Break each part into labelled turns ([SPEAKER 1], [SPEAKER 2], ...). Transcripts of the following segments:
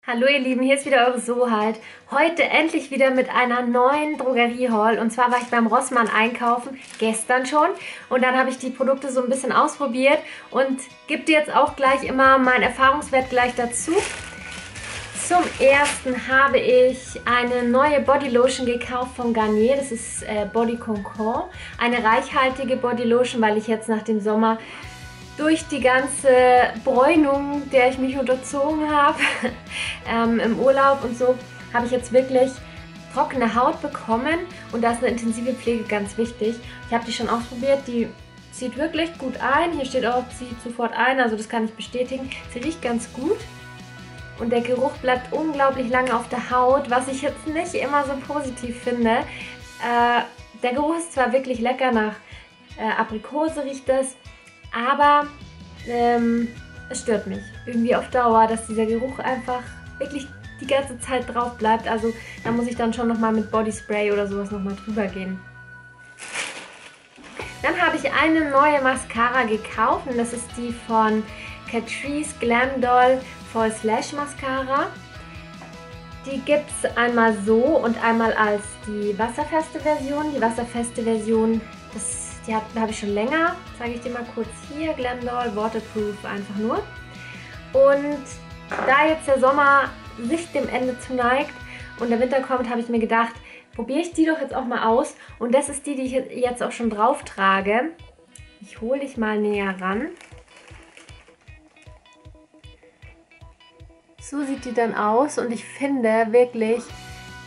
[SPEAKER 1] Hallo ihr Lieben, hier ist wieder eure Sohalt. Heute endlich wieder mit einer neuen Drogerie-Haul. Und zwar war ich beim Rossmann einkaufen, gestern schon. Und dann habe ich die Produkte so ein bisschen ausprobiert und gebe dir jetzt auch gleich immer meinen Erfahrungswert gleich dazu. Zum ersten habe ich eine neue Bodylotion gekauft von Garnier. Das ist Body Concord. Eine reichhaltige Bodylotion, weil ich jetzt nach dem Sommer durch die ganze Bräunung, der ich mich unterzogen habe, im Urlaub und so, habe ich jetzt wirklich trockene Haut bekommen und da ist eine intensive Pflege ganz wichtig. Ich habe die schon ausprobiert, die zieht wirklich gut ein. Hier steht auch, zieht sofort ein, also das kann ich bestätigen. Sie riecht ganz gut und der Geruch bleibt unglaublich lange auf der Haut, was ich jetzt nicht immer so positiv finde. Der Geruch ist zwar wirklich lecker, nach Aprikose riecht es, aber es stört mich irgendwie auf Dauer, dass dieser Geruch einfach wirklich die ganze Zeit drauf bleibt. Also da muss ich dann schon nochmal mit Bodyspray oder sowas nochmal drüber gehen. Dann habe ich eine neue Mascara gekauft und das ist die von Catrice Glam Doll False Lash Mascara. Die gibt es einmal so und einmal als die wasserfeste Version. Die wasserfeste Version, die habe ich schon länger, zeige ich dir mal kurz hier, Glam Doll Waterproof einfach nur. Und da jetzt der Sommer sich dem Ende zuneigt und der Winter kommt, habe ich mir gedacht, probiere ich die doch jetzt auch mal aus. Und das ist die, die ich jetzt auch schon drauf trage. Ich hole dich mal näher ran. So sieht die dann aus und ich finde wirklich,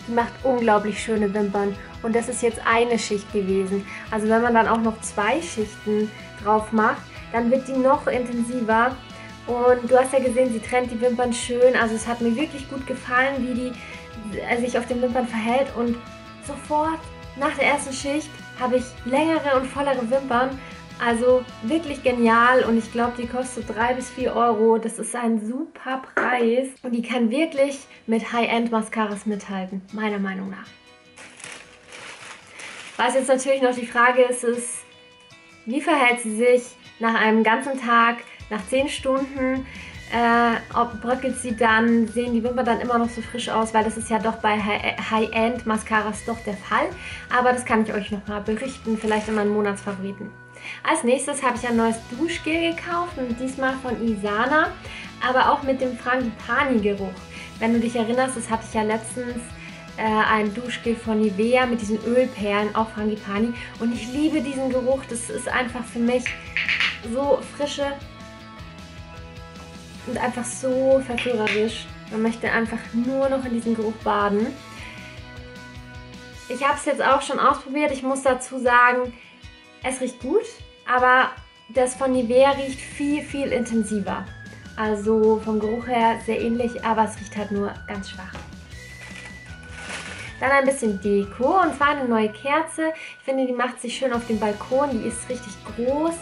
[SPEAKER 1] die macht unglaublich schöne Wimpern. Und das ist jetzt eine Schicht gewesen. Also wenn man dann auch noch 2 Schichten drauf macht, dann wird die noch intensiver. Und du hast ja gesehen, sie trennt die Wimpern schön. Also es hat mir wirklich gut gefallen, wie die sich auf den Wimpern verhält. Und sofort nach der ersten Schicht habe ich längere und vollere Wimpern. Also wirklich genial und ich glaube, die kostet 3 bis 4 Euro. Das ist ein super Preis und die kann wirklich mit High-End-Mascaras mithalten, meiner Meinung nach. Was jetzt natürlich noch die Frage ist, wie verhält sie sich nach einem ganzen Tag, nach 10 Stunden? Bröckelt sie dann, sehen die Wimpern dann immer noch so frisch aus, weil das ist ja doch bei High-End-Mascaras doch der Fall. Aber das kann ich euch nochmal berichten, vielleicht in meinen Monatsfavoriten. Als nächstes habe ich ein neues Duschgel gekauft und diesmal von Isana, aber auch mit dem Frangipani-Geruch. Wenn du dich erinnerst, das hatte ich ja letztens ein Duschgel von Nivea mit diesen Ölperlen, auch Frangipani. Und ich liebe diesen Geruch, das ist einfach für mich so frische und einfach so verführerisch. Man möchte einfach nur noch in diesem Geruch baden. Ich habe es jetzt auch schon ausprobiert, ich muss dazu sagen, es riecht gut, aber das von Nivea riecht viel, viel intensiver. Also vom Geruch her sehr ähnlich, aber es riecht halt nur ganz schwach. Dann ein bisschen Deko und zwar eine neue Kerze. Ich finde, die macht sich schön auf dem Balkon, die ist richtig groß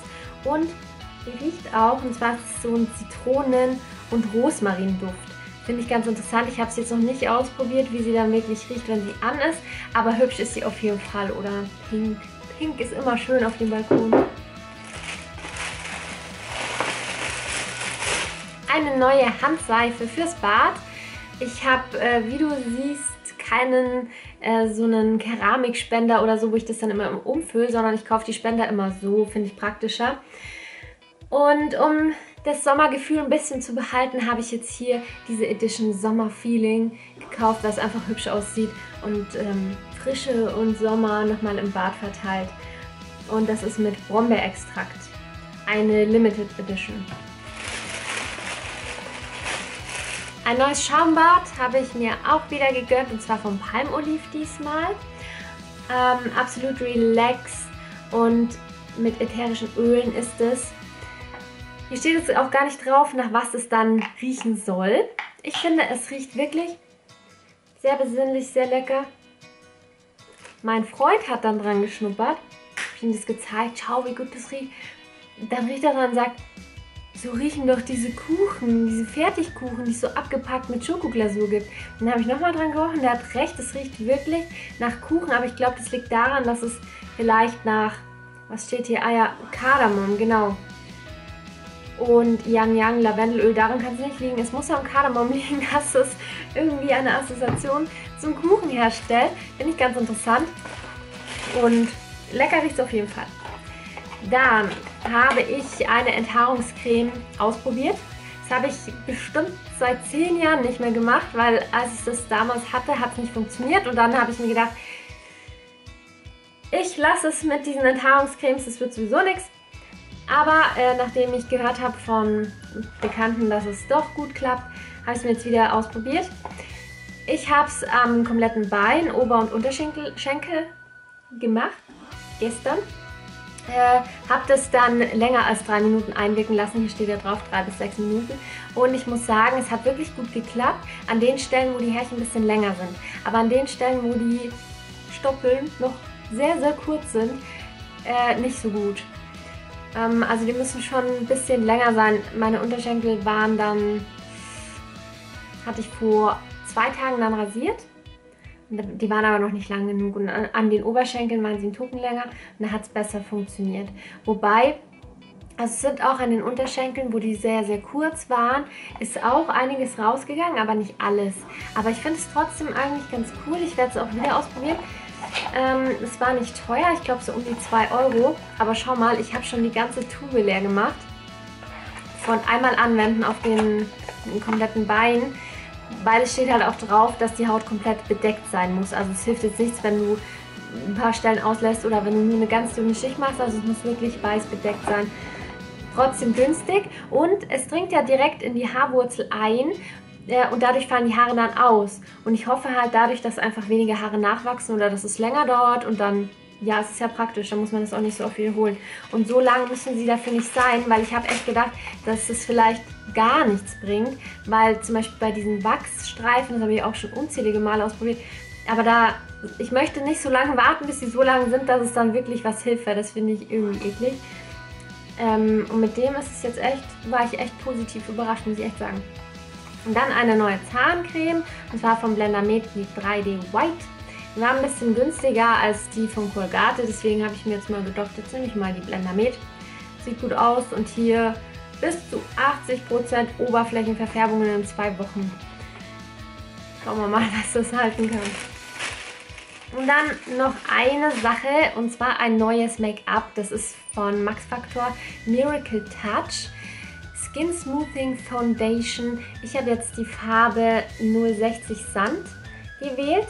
[SPEAKER 1] und die riecht auch. Und zwar ist es so ein Zitronen- und Rosmarinduft. Finde ich ganz interessant. Ich habe es jetzt noch nicht ausprobiert, wie sie dann wirklich riecht, wenn sie an ist. Aber hübsch ist sie auf jeden Fall. Oder pink. Pink ist immer schön auf dem Balkon. Eine neue Handseife fürs Bad. Ich habe, wie du siehst, keinen so einen Keramikspender oder so, wo ich das dann immer umfülle, sondern ich kaufe die Spender immer so, finde ich praktischer. Und um das Sommergefühl ein bisschen zu behalten, habe ich jetzt hier diese Edition Sommerfeeling gekauft, was einfach hübsch aussieht und Frische und Sommer nochmal im Bad verteilt. Und das ist mit Brombeerextrakt. Eine Limited Edition. Ein neues Schaumbad habe ich mir auch wieder gegönnt und zwar von Palmolive diesmal. Absolut relaxed und mit ätherischen Ölen ist es. Hier steht jetzt auch gar nicht drauf, nach was es dann riechen soll. Ich finde, es riecht wirklich sehr besinnlich, sehr lecker. Mein Freund hat dann dran geschnuppert. Ich habe ihm das gezeigt. Schau, wie gut das riecht. Dann riecht er dran und sagt, so riechen doch diese Kuchen, diese Fertigkuchen, die es so abgepackt mit Schokoglasur gibt. Dann habe ich nochmal dran gerochen, der hat recht, es riecht wirklich nach Kuchen, aber ich glaube, das liegt daran, dass es vielleicht nach, was steht hier, Kardamom, genau. Und Yang Yang Lavendelöl, daran kann es nicht liegen. Es muss am Kardamom liegen, dass es irgendwie eine Assoziation zum Kuchen herstellt. Finde ich ganz interessant. Und lecker riecht es auf jeden Fall. Dann habe ich eine Enthaarungscreme ausprobiert. Das habe ich bestimmt seit 10 Jahren nicht mehr gemacht, weil als ich das damals hatte, hat es nicht funktioniert. Und dann habe ich mir gedacht, ich lasse es mit diesen Enthaarungscremes, das wird sowieso nichts. Aber nachdem ich gehört habe von Bekannten, dass es doch gut klappt, habe ich es mir jetzt wieder ausprobiert. Ich habe es am kompletten Bein, Ober- und Unterschenkel gemacht, gestern. Habe das dann länger als 3 Minuten einwirken lassen. Hier steht ja drauf 3 bis 6 Minuten. Und ich muss sagen, es hat wirklich gut geklappt. An den Stellen, wo die Härchen ein bisschen länger sind. Aber an den Stellen, wo die Stoppeln noch sehr, sehr kurz sind, nicht so gut. Also die müssen schon ein bisschen länger sein. Meine Unterschenkel waren dann, hatte ich vor 2 Tagen dann rasiert. Die waren aber noch nicht lang genug und an den Oberschenkeln waren sie einen Tucken länger und da hat es besser funktioniert. Wobei, also es sind auch an den Unterschenkeln, wo die sehr, sehr kurz waren, ist auch einiges rausgegangen, aber nicht alles. Aber ich finde es trotzdem eigentlich ganz cool. Ich werde es auch wieder ausprobieren. Es war nicht teuer, ich glaube so um die 2 Euro. Aber schau mal, ich habe schon die ganze Tube leer gemacht. Von einmal anwenden auf den kompletten Bein. Weil es steht halt auch drauf, dass die Haut komplett bedeckt sein muss. Also es hilft jetzt nichts, wenn du ein paar Stellen auslässt oder wenn du nur eine ganz dünne Schicht machst. Also es muss wirklich weiß bedeckt sein. Trotzdem günstig und es dringt ja direkt in die Haarwurzel ein und dadurch fallen die Haare dann aus. Und ich hoffe halt dadurch, dass einfach weniger Haare nachwachsen oder dass es länger dauert und dann, ja, es ist ja praktisch, dann muss man das auch nicht so oft wiederholen. Und so lange müssen sie dafür nicht sein, weil ich habe echt gedacht, dass es vielleicht gar nichts bringt, weil zum Beispiel bei diesen Wachsstreifen, das habe ich auch schon unzählige Male ausprobiert, aber da, ich möchte nicht so lange warten, bis sie so lang sind, dass es dann wirklich was hilft, weil das finde ich irgendwie eklig. Und mit dem ist es jetzt echt, war ich echt positiv überrascht, muss ich echt sagen. Und dann eine neue Zahncreme, und zwar von Blendamed, die 3D White. Die war ein bisschen günstiger als die von Colgate, deswegen habe ich mir jetzt mal gedacht, jetzt nehme ich mal die Blendamed. Sieht gut aus und hier bis zu 80% Oberflächenverfärbungen in 2 Wochen. Schauen wir mal, was das halten kann. Und dann noch eine Sache, und zwar ein neues Make-up. Das ist von Max Factor Miracle Touch Skin Smoothing Foundation. Ich habe jetzt die Farbe 060 Sand gewählt.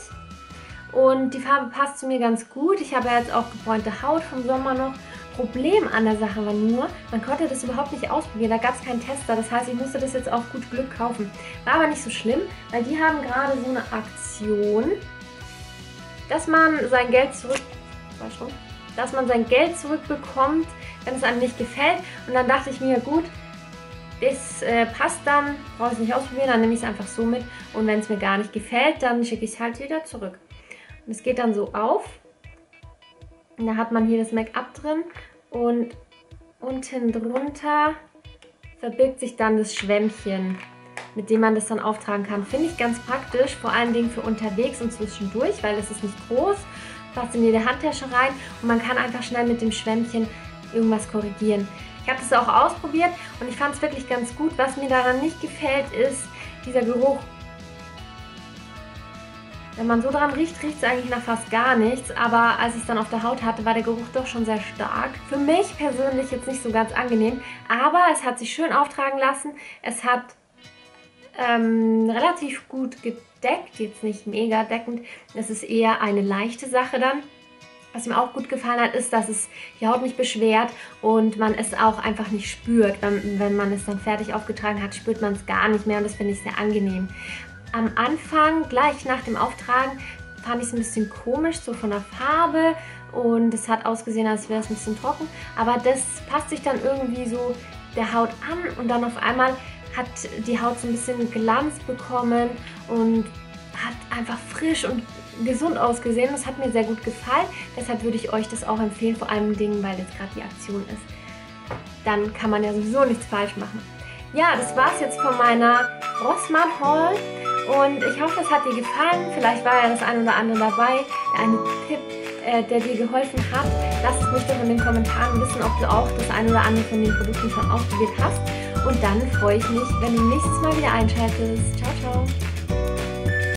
[SPEAKER 1] Und die Farbe passt zu mir ganz gut. Ich habe jetzt auch gebräunte Haut vom Sommer noch. Problem an der Sache war nur, man konnte das überhaupt nicht ausprobieren. Da gab es keinen Tester. Das heißt, ich musste das jetzt auf gut Glück kaufen. War aber nicht so schlimm, weil die haben gerade so eine Aktion, dass man sein Geld zurückbekommt, wenn es einem nicht gefällt. Und dann dachte ich mir, gut, das passt dann, brauche ich nicht ausprobieren, dann nehme ich es einfach so mit. Und wenn es mir gar nicht gefällt, dann schicke ich es halt wieder zurück. Und es geht dann so auf. Und da hat man hier das Make-up drin und unten drunter verbirgt sich dann das Schwämmchen, mit dem man das dann auftragen kann. Finde ich ganz praktisch, vor allen Dingen für unterwegs und zwischendurch, weil es ist nicht groß, passt in jede Handtasche rein und man kann einfach schnell mit dem Schwämmchen irgendwas korrigieren. Ich habe das auch ausprobiert und ich fand es wirklich ganz gut. Was mir daran nicht gefällt, ist dieser Geruch. Wenn man so dran riecht, riecht es eigentlich nach fast gar nichts, aber als ich es dann auf der Haut hatte, war der Geruch doch schon sehr stark. Für mich persönlich jetzt nicht so ganz angenehm, aber es hat sich schön auftragen lassen. Es hat relativ gut gedeckt, jetzt nicht mega deckend. Es ist eher eine leichte Sache dann. Was mir auch gut gefallen hat, ist, dass es die Haut nicht beschwert und man es auch einfach nicht spürt. Wenn man es dann fertig aufgetragen hat, spürt man es gar nicht mehr und das finde ich sehr angenehm. Am Anfang, gleich nach dem Auftragen, fand ich es ein bisschen komisch, so von der Farbe und es hat ausgesehen, als wäre es ein bisschen trocken, aber das passt sich dann irgendwie so der Haut an und dann auf einmal hat die Haut so ein bisschen Glanz bekommen und hat einfach frisch und gesund ausgesehen. Das hat mir sehr gut gefallen, deshalb würde ich euch das auch empfehlen, vor allem Dingen, weil jetzt gerade die Aktion ist. Dann kann man ja sowieso nichts falsch machen. Ja, das war es jetzt von meiner Rossmann Haul. Und ich hoffe, es hat dir gefallen. Vielleicht war ja das eine oder andere dabei, der eine Tipp, der dir geholfen hat. Lass es mich doch in den Kommentaren wissen, ob du auch das eine oder andere von den Produkten schon ausprobiert hast. Und dann freue ich mich, wenn du nächstes Mal wieder einschaltest. Ciao, ciao!